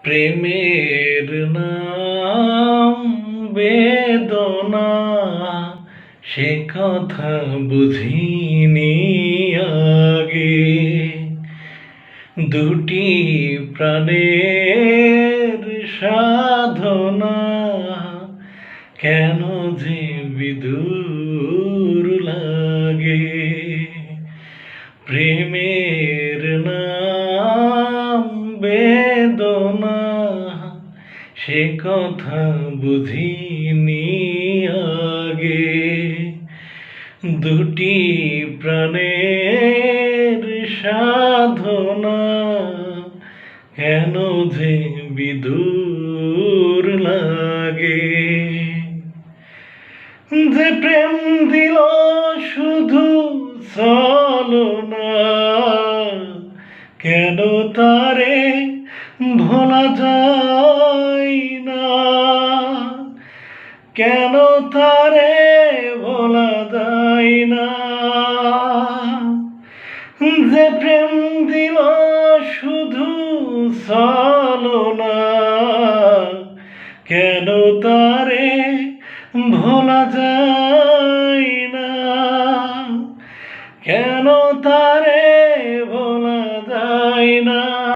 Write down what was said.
প্রেমের নাম বেদনা, সে কথা বুঝিনি আগে। দুটি প্রাণের সাধনা, কেন যে বিদুর লাগে। প্রেমের নাম বেদনা, সে কথা বুঝিনি আগে। দুটি প্রাণের সাধনা, কেন যে বিদুর লাগে। যে প্রেম দিল শুধু ছলনা, কেন তারে ভোলা যায় না। কেন তারে ভোলা যায় না। যে প্রেম দিল শুধু ছলনা, কেন তারে ভোলা যায়